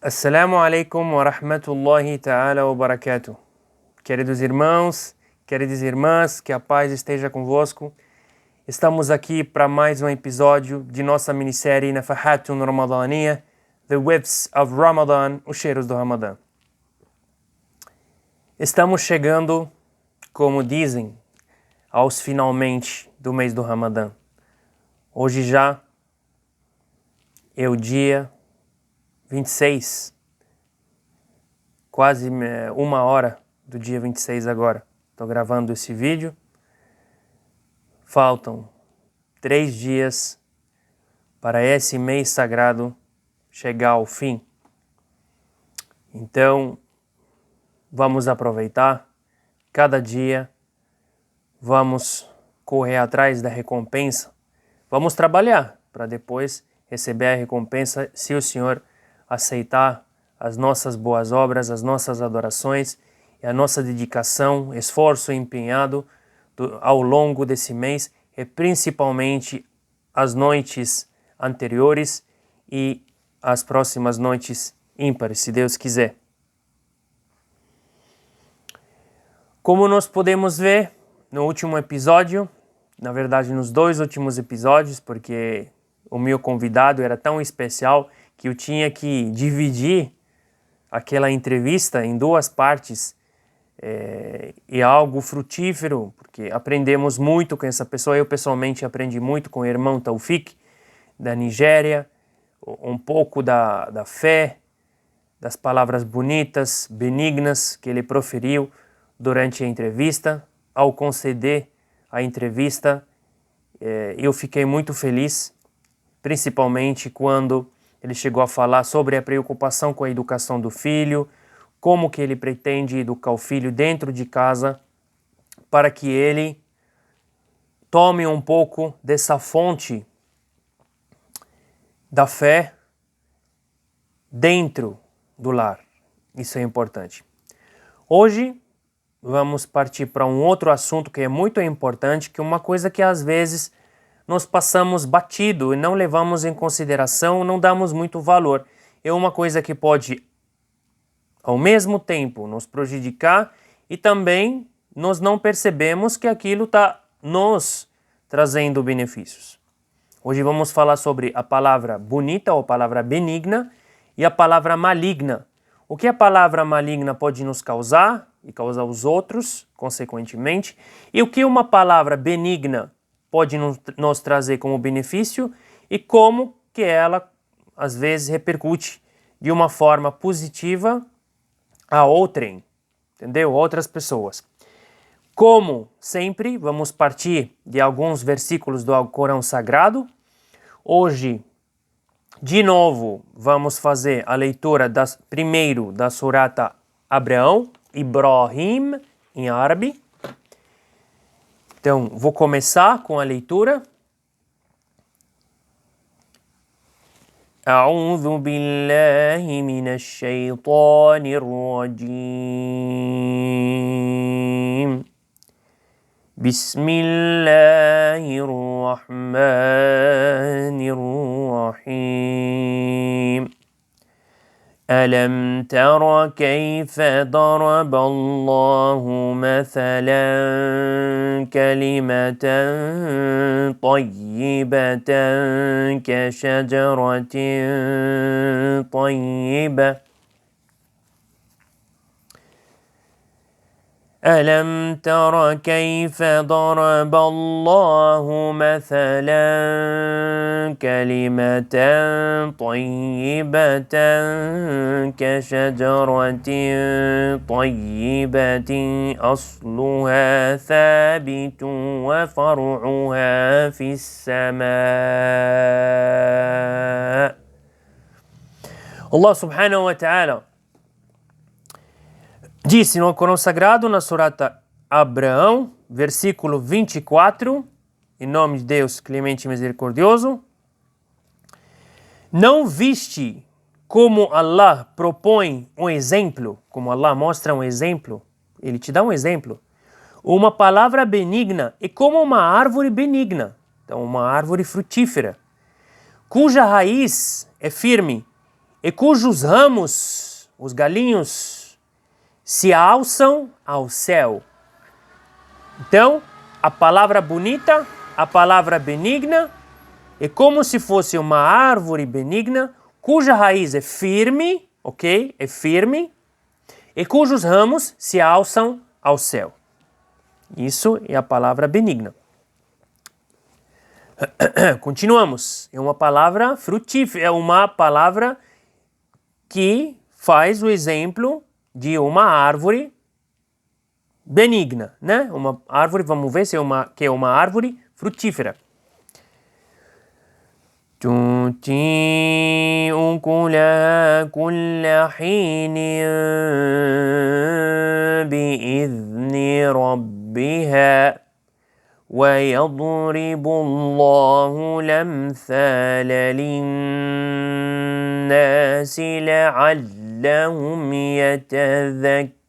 Assalamu alaikum wa rahmatullahi ta'ala wa barakatuh. Queridos irmãos, queridas irmãs, que a paz esteja convosco. Estamos aqui para mais um episódio de nossa minissérie Nafahatun Ramadaniya, The Whiffs of Ramadan, os cheiros do Ramadã. Estamos chegando, como dizem, aos finalmente do mês do Ramadã. Hoje já é o dia 26, quase uma hora do dia 26 agora. Estou gravando esse vídeo. Faltam 3 dias para esse mês sagrado chegar ao fim. Então, vamos aproveitar cada dia, vamos correr atrás da recompensa, vamos trabalhar para depois receber a recompensa se o Senhor aceitar as nossas boas obras, as nossas adorações e a nossa dedicação, esforço empenhado ao longo desse mês e principalmente as noites anteriores e as próximas noites ímpares, se Deus quiser. Como nós podemos ver no último episódio, na verdade nos 2 últimos episódios, porque o meu convidado era tão especial que eu tinha que dividir aquela entrevista em 2 partes, e algo frutífero, porque aprendemos muito com essa pessoa. Eu pessoalmente aprendi muito com o irmão Taufik, da Nigéria, um pouco da fé, das palavras bonitas, benignas que ele proferiu durante a entrevista. Ao conceder a entrevista, eu fiquei muito feliz, principalmente quando ele chegou a falar sobre a preocupação com a educação do filho, como que ele pretende educar o filho dentro de casa para que ele tome um pouco dessa fonte da fé dentro do lar. Isso é importante. Hoje vamos partir para um outro assunto que é muito importante, que é uma coisa que às vezes nós passamos batido e não levamos em consideração, não damos muito valor. É uma coisa que pode, ao mesmo tempo, nos prejudicar e também nós não percebemos que aquilo está nos trazendo benefícios. Hoje vamos falar sobre a palavra bonita ou a palavra benigna e a palavra maligna. O que a palavra maligna pode nos causar e causar os outros, consequentemente, e o que uma palavra benigna pode nos trazer como benefício e como que ela, às vezes, repercute de uma forma positiva a outrem, entendeu? Outras pessoas. Como sempre, vamos partir de alguns versículos do Alcorão Sagrado. Hoje, de novo, vamos fazer a leitura primeiro da surata Abraão, Ibrahim, em árabe. Então, vou começar com a leitura. A'udhu billahi minash shaitanir rajim. Bismillahir rahmanir rahim. ألم تر كيف ضرب الله مثلا كلمة طيبة كشجرة طيبة ألم تر كيف ضرب الله مثلا كلمة طيبة كشجرة طيبة أصلها ثابت وفرعها في السماء. Allah subhanahu wa ta'ala disse no Alcorão Sagrado, na surata Abraão, versículo 24, em nome de Deus clemente e misericordioso: não viste como Allah propõe um exemplo, como Allah mostra um exemplo, ele te dá um exemplo, uma palavra benigna é como uma árvore benigna, então uma árvore frutífera, cuja raiz é firme e cujos ramos, os galinhos, se alçam ao céu. Então, a palavra bonita, a palavra benigna, é como se fosse uma árvore benigna, cuja raiz é firme, ok? É firme, e cujos ramos se alçam ao céu. Isso é a palavra benigna. Continuamos. É uma palavra frutífera, é uma palavra que faz o exemplo de uma árvore benigna, né? Uma árvore, vamos ver se é uma árvore frutífera. تُؤْتِي أُكُلَهَا كُلَّ حِينٍ بِإِذْنِ رَبِّهَا وَيَضْرِبُ اللَّهُ الْأَمْثَالَ لِلنَّاسِ لَعَلَّهُمْ يَتَذَكَّرُونَ.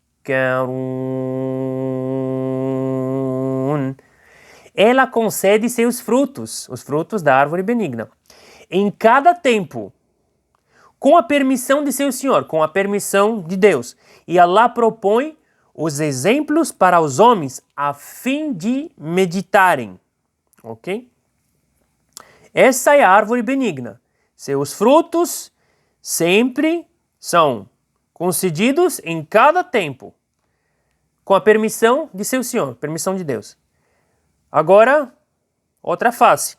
Ela concede seus frutos, os frutos da árvore benigna, em cada tempo, com a permissão de seu Senhor, com a permissão de Deus. E Allah propõe os exemplos para os homens a fim de meditarem. Ok? Essa é a árvore benigna. Seus frutos sempre são concedidos em cada tempo, com a permissão de seu Senhor, permissão de Deus. Agora, outra face.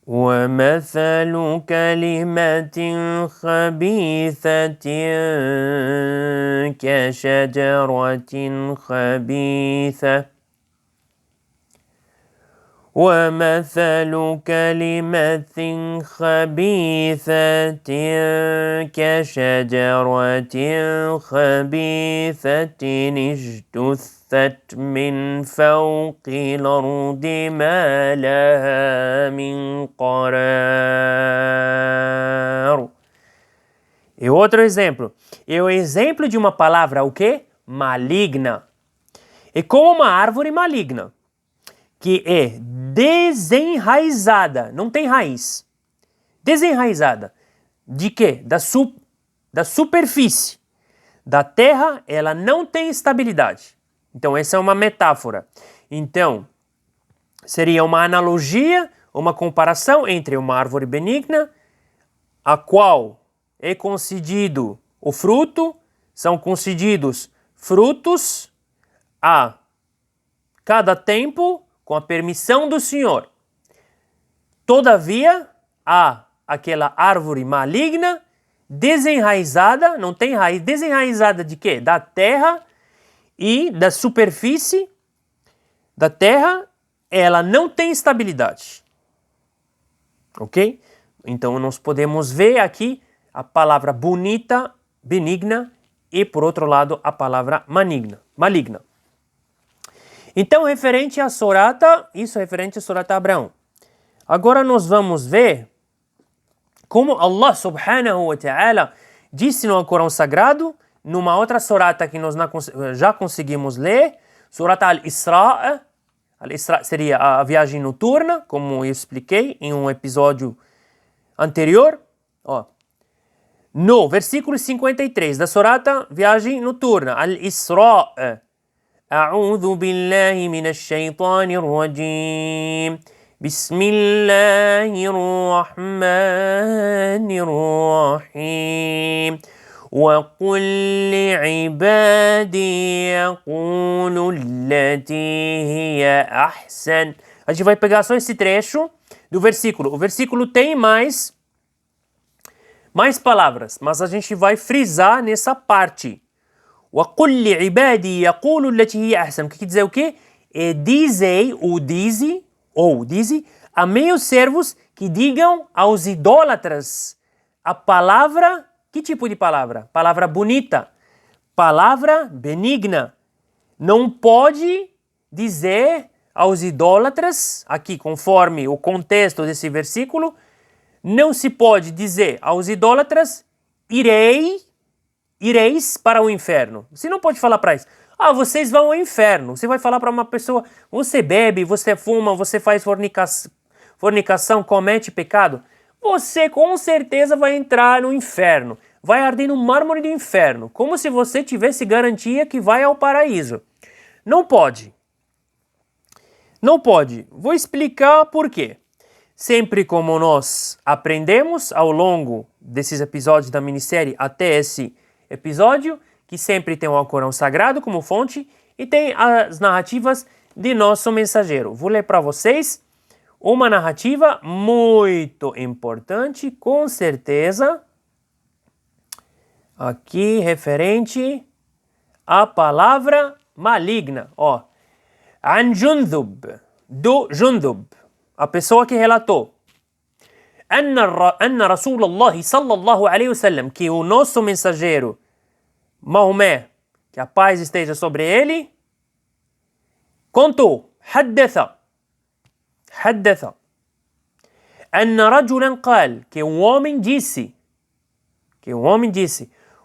وَمَثَلُ كَلِمَةٍ خَبِيثَةٍ كَشَجَرَةٍ خَبِيثَةٍ وَمَثَلُ كَلِمَةٍ خَبِيثَةٍ كَشَجَرَةٍ خَبِيثَةٍ اجْتُثَّتْ مِنْ فَوْقِ الْأَرْضِ مَا لَهَا مِنْ قَرَارٍ. E outro exemplo. É o exemplo de uma palavra, o quê? Maligna. É como uma árvore maligna, que é desenraizada, não tem raiz. Desenraizada. De quê? Da superfície. Da terra, ela não tem estabilidade. Então, essa é uma metáfora. Então, seria uma analogia, uma comparação entre uma árvore benigna, a qual é concedido o fruto, são concedidos frutos a cada tempo, com a permissão do Senhor. Todavia, há aquela árvore maligna, desenraizada, não tem raiz, desenraizada de quê? Da terra e da superfície da terra, ela não tem estabilidade. Ok? Então, nós podemos ver aqui a palavra bonita, benigna, e por outro lado, a palavra maligna. Então, referente a Sorata, isso é referente a Sorata Abraão. Agora nós vamos ver como Allah subhanahu wa ta'ala disse no Corão Sagrado, numa outra Sorata que nós já conseguimos ler, Sorata Al-Isra. Al-Isra seria a viagem noturna, como eu expliquei em um episódio anterior. No versículo 53 da Sorata, viagem noturna, Al-Isra. أعوذ بالله من الشيطان الرجيم بسم الله الرحمن الرحيم وقل لعبادي يقولوا التي هي أحسن. A gente vai pegar só esse trecho do versículo. O versículo tem mais palavras, mas a gente vai frisar nessa parte. وَقُلْ لِعِبَادِي يَقُولُ الَّتِي هِيَ أَحْسَنُ. Que quer dizer o quê? Dize a meus servos que digam aos idólatras a palavra, que tipo de palavra? Palavra bonita, palavra benigna. Não pode dizer aos idólatras, aqui conforme o contexto desse versículo, não se pode dizer aos idólatras, ireis para o inferno. Você não pode falar para eles, vocês vão ao inferno. Você vai falar para uma pessoa, você bebe, você fuma, você faz fornicação, comete pecado. você com certeza vai entrar no inferno. Vai arder no mármore do inferno, como se você tivesse garantia que vai ao paraíso. Não pode. Não pode. Vou explicar por quê. Sempre como nós aprendemos ao longo desses episódios da minissérie até esse episódio, que sempre tem o Alcorão Sagrado como fonte e tem as narrativas de nosso mensageiro. Vou ler para vocês uma narrativa muito importante, com certeza, aqui referente à palavra maligna. Ó, An Jundub, do Jundub, a pessoa que relatou. Anna Rasulullah sallallahu alaihi wasallam, que o nosso mensageiro Maomé, que a paz esteja sobre ele, contou, حدث أن رجلا قال, que um homem disse,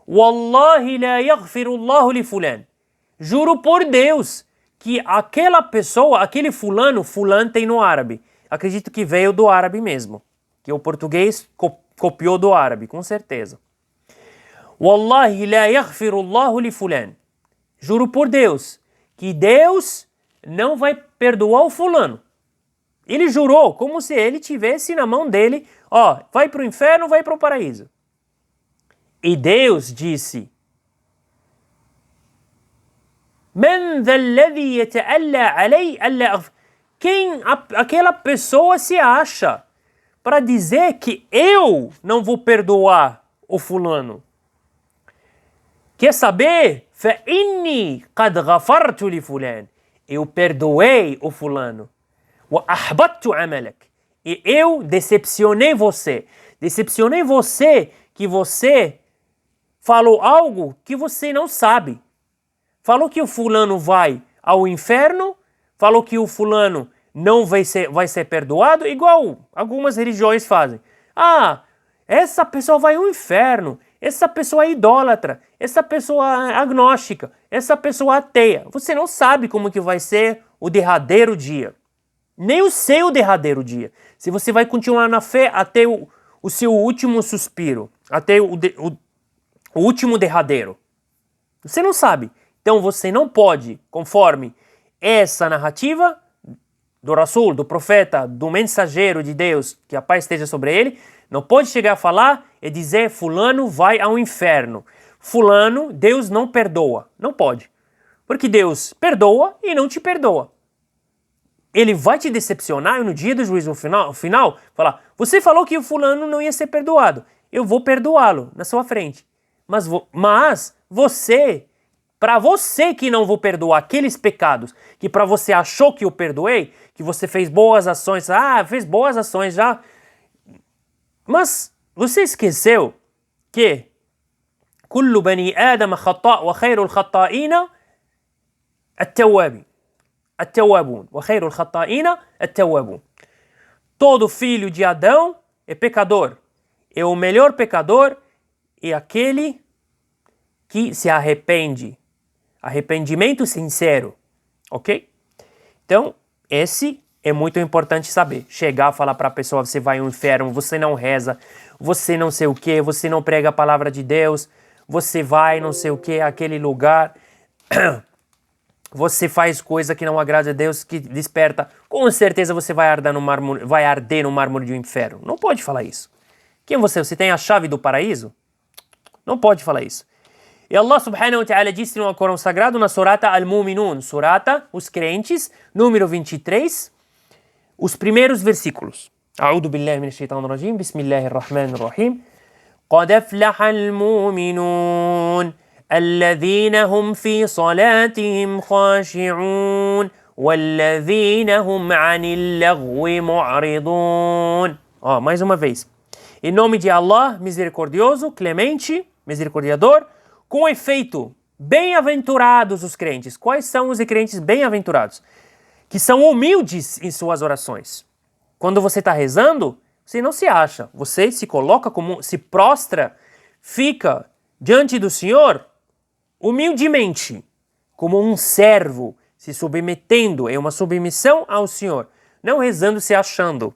والله لا يغفر الله لفلان, juro por Deus que aquela pessoa, aquele fulano tem no árabe, acredito que veio do árabe mesmo, que o português copiou do árabe, com certeza. والله لا يغفر الله لفلان, juro por Deus que Deus não vai perdoar o fulano. Ele jurou como se ele tivesse na mão dele, ó, vai para o inferno, vai para o paraíso. E Deus disse, من ذا الذي يتألى علي ألا أغفر, quem aquela pessoa se acha para dizer que eu não vou perdoar o fulano? Quer saber? فإني قد غفرت لفلان, eu perdoei o fulano. وأحبطت عملك, e eu decepcionei você. Decepcionei você que você falou algo que você não sabe. Falou que o fulano vai ao inferno, falou que o fulano não vai ser perdoado, igual algumas religiões fazem. Ah, essa pessoa vai ao inferno, essa pessoa é idólatra, essa pessoa é agnóstica, essa pessoa é ateia. Você não sabe como que vai ser o derradeiro dia. Nem o seu derradeiro dia. Se você vai continuar na fé até o seu último suspiro, até o último derradeiro. Você não sabe. Então você não pode, conforme essa narrativa do Rasul, do profeta, do mensageiro de Deus, que a paz esteja sobre ele, não pode chegar a falar e dizer fulano vai ao inferno. Fulano, Deus não perdoa. Não pode. Porque Deus perdoa e não te perdoa. Ele vai te decepcionar e no dia do juízo final falar, você falou que o fulano não ia ser perdoado. Eu vou perdoá-lo na sua frente. Mas você, para você que não vou perdoar aqueles pecados que para você achou que eu perdoei, que você fez boas ações, fez boas ações já. Mas você esqueceu que كل بني آدم خطاء وخير الخطائين التوابون وخير الخطائين التوابون. Todo filho de Adão é pecador. E o melhor pecador é aquele que se arrepende. Arrependimento sincero. Ok? Então, esse é muito importante saber. Chegar a falar para a pessoa, você vai ao inferno, você não reza, você não sei o que, você não prega a palavra de Deus, você vai não sei o que, aquele lugar, você faz coisa que não agrada a Deus, que desperta, com certeza você vai arder no mármore de um inferno. Não pode falar isso. Quem você? Você tem a chave do paraíso? Não pode falar isso. E Allah subhanahu wa ta'ala disse no Alcorão Sagrado, na Surata Al-Mu'minun, Surata, os crentes, número 23, os primeiros versículos. A'udhu billahi minash shaitanir rajim, bismillahir rahmanir rahim. قد أفلح المؤمنون الذين هم في صلاتهم خاشعون والذين هم عن اللغو معرضون. Mais uma vez. Em nome de Allah, misericordioso, clemente, misericordiador, com efeito, bem-aventurados os crentes. Quais são os crentes bem-aventurados? Que são humildes em suas orações. Quando você está rezando, você não se acha, você se coloca como, se prostra, fica diante do Senhor humildemente, como um servo, se submetendo, é uma submissão ao Senhor, não rezando se achando,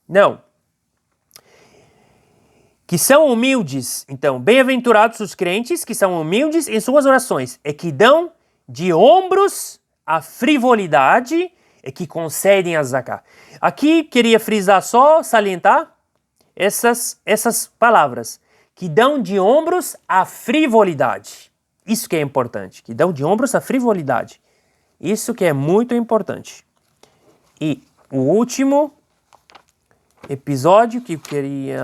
não. que são humildes. Então, bem-aventurados os crentes que são humildes em suas orações e que dão de ombros à frivolidade e que concedem a zakat. Aqui queria frisar só, salientar essas palavras, que dão de ombros à frivolidade. Isso que é importante, que dão de ombros à frivolidade. Isso que é muito importante. E o último episódio que eu queria...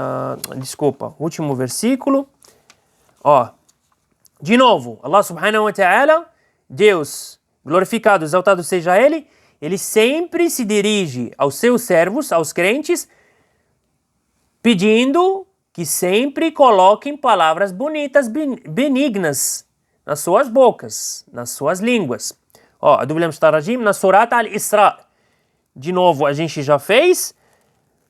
Desculpa, último versículo. Ó, de novo, Allah subhanahu wa ta'ala, Deus, glorificado, exaltado seja Ele, Ele sempre se dirige aos seus servos, aos crentes, pedindo que sempre coloquem palavras bonitas, benignas nas suas bocas, nas suas línguas. Ó, A'udhu billahi minash shaitanir rajim, na Surat Al-Isra. De novo, a gente já fez.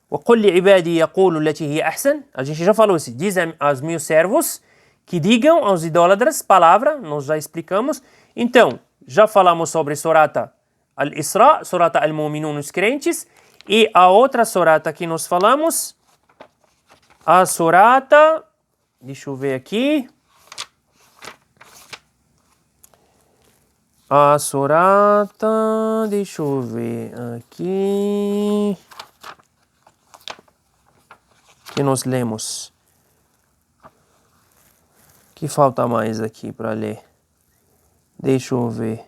وَقُلْ لِعِبَادِي يَقُولُوا الَّتِي هِيَ أَحْسَنُ. A gente já falou isso. Dizem aos meus servos que digam aos idólatras palavra, nós já explicamos. Então, já falamos sobre Surat Al-Isra, Surat Al-Mu'minun, os crentes. E a outra surata que nós falamos, a surata, deixa eu ver aqui. A surata, deixa eu ver aqui, que nós lemos. Que falta mais aqui para ler? Deixa eu ver.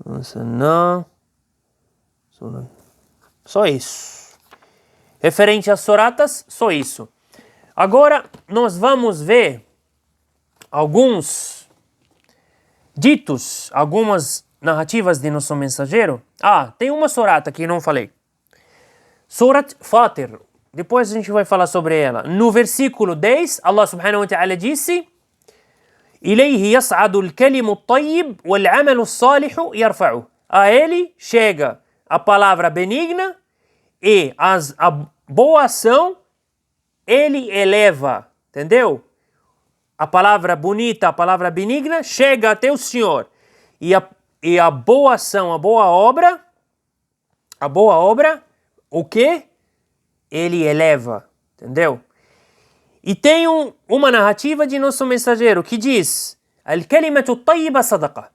Nossa, não. Só isso. Referente às suratas, só isso. Agora nós vamos ver alguns ditos, algumas narrativas de nosso mensageiro. Tem uma surata que não falei. Surat Fatir. Depois a gente vai falar sobre ela. No versículo 10, Allah subhanahu wa ta'ala disse: إِلَيْهِ يَصْعَدُ الْكَلِمُ الطَّيِّبُ وَالْعَمَلُ الصَّالِحُ يَرْفَعُهُ. A ele chega a palavra benigna e a boa ação ele eleva. Entendeu? A palavra bonita, a palavra benigna, chega até o Senhor. E a boa ação, a boa obra, o que? Ele eleva, entendeu? E tem uma narrativa de nosso mensageiro que diz: Al-kalimatu tayyiba sadaqa.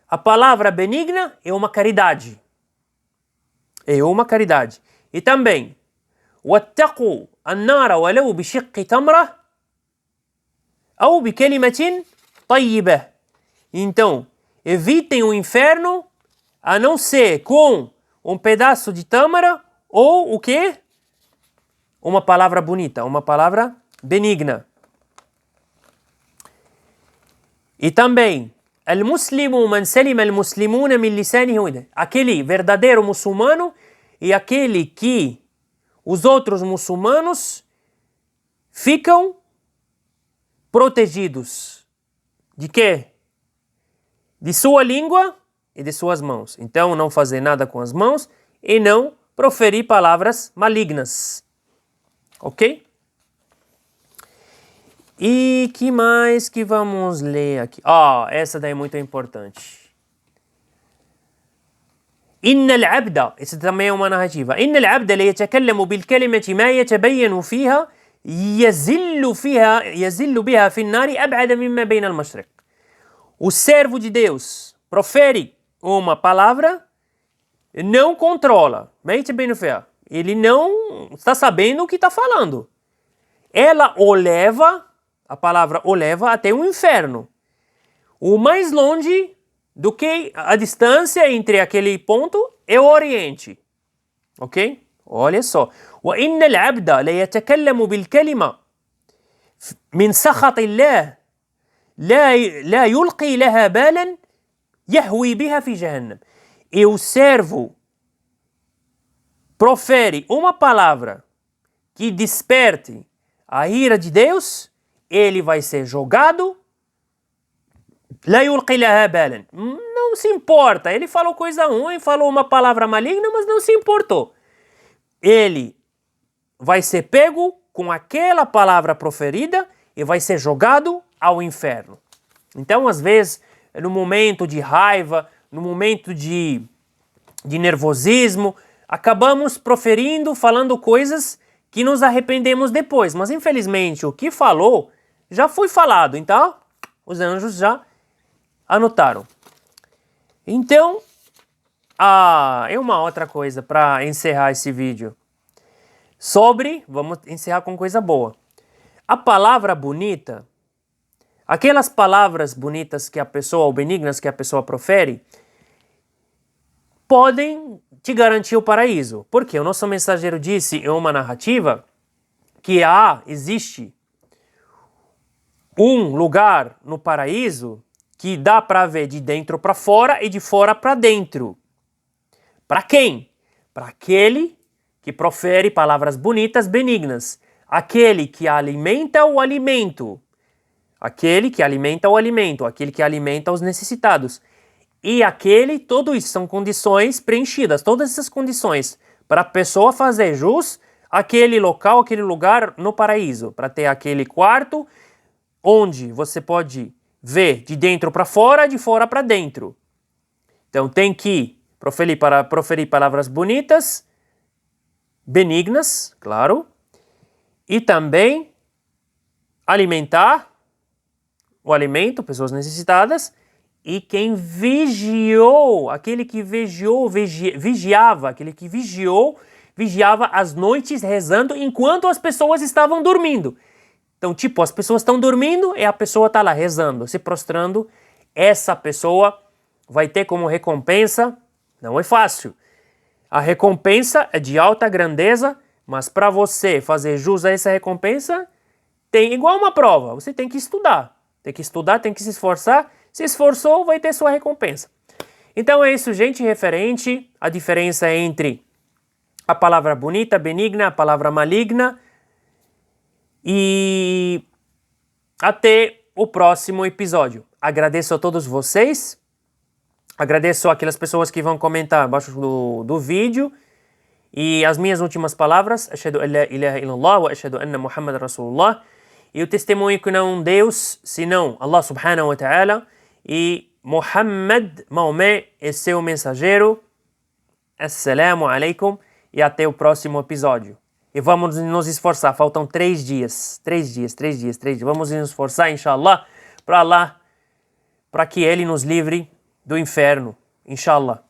A palavra benigna é uma caridade. É uma caridade. E também, wattaqu an-nara walau bi shiqqi tamra. Ou bikelimatin tayyibah. Então, evitem o inferno a não ser com um pedaço de tâmara ou o quê? Uma palavra bonita, uma palavra benigna. E também, al-muslimu man salima al-muslimuna min lisanihi wa yadihi. Aquele verdadeiro muçulmano e aquele que os outros muçulmanos ficam protegidos. De quê? De sua língua e de suas mãos. Então, não fazer nada com as mãos e não proferir palavras malignas. Ok? E que mais que vamos ler aqui? Essa daí é muito importante. إن العبد, essa também é uma narrativa. إن العبد ليتكلم بالكلمة ما يتبين فيها يزل بها في النار أبعد مما بين المشرق. O servo de Deus profere uma palavra, não controla. Ele não está sabendo o que está falando. Ela o leva, a palavra o leva até o inferno. O mais longe do que a distância entre aquele ponto é o Oriente. Ok? Olha só. وَإِنَّ الْعَبْدَ لَيَتَكَلَّمُ بِالْكَلِمَةِ مِنْ سَخَطِ اللَّهِ لا يلقي لها بالا يهوي بها في جهنم. E o servo profere uma palavra que desperte a ira de Deus, ele vai ser jogado. لا يلقي لها بالا. Não se importa. Ele falou coisa ruim, falou uma palavra maligna, mas não se importou. Ele vai ser pego com aquela palavra proferida e vai ser jogado ao inferno. Então, às vezes, no momento de raiva, no momento de nervosismo, acabamos proferindo, falando coisas que nos arrependemos depois. Mas infelizmente o que falou já foi falado, então os anjos já anotaram. Então, é uma outra coisa para encerrar esse vídeo. Vamos encerrar com coisa boa. A palavra bonita, aquelas palavras bonitas que a pessoa, ou benignas que a pessoa profere, podem te garantir o paraíso. Porque o nosso mensageiro disse em uma narrativa que existe um lugar no paraíso que dá para ver de dentro para fora e de fora para dentro. Para quem? Para aquele que profere palavras bonitas, benignas. Aquele que alimenta o alimento. Aquele que alimenta o alimento. Aquele que alimenta os necessitados. E tudo isso são condições preenchidas. Todas essas condições para a pessoa fazer jus àquele local, aquele lugar no paraíso. Para ter aquele quarto onde você pode ver de dentro para fora, de fora para dentro. Então tem que proferir palavras bonitas, benignas, claro, e também alimentar o alimento, pessoas necessitadas, e quem aquele que vigiava as noites rezando enquanto as pessoas estavam dormindo. Então, as pessoas estão dormindo e a pessoa está lá rezando, se prostrando. Essa pessoa vai ter como recompensa, não é fácil. A recompensa é de alta grandeza, mas para você fazer jus a essa recompensa, tem igual uma prova, você tem que estudar. Tem que se esforçar. Se esforçou, vai ter sua recompensa. Então é isso, gente, referente à diferença entre a palavra bonita, benigna, a palavra maligna. E até o próximo episódio. Agradeço a todos vocês. Agradeço aquelas pessoas que vão comentar abaixo do vídeo. E as minhas últimas palavras. Ashhadu an la ilaha illallah wa ashhadu anna Muhammad Rasulullah. E o testemunho que não é um Deus, senão Allah subhanahu wa ta'ala. E Muhammad, Maomé, é seu mensageiro. Assalamu alaikum. E até o próximo episódio. E vamos nos esforçar, faltam 3 dias. 3 dias. Vamos nos esforçar, inshallah, para que Ele nos livre do inferno. Inshallah.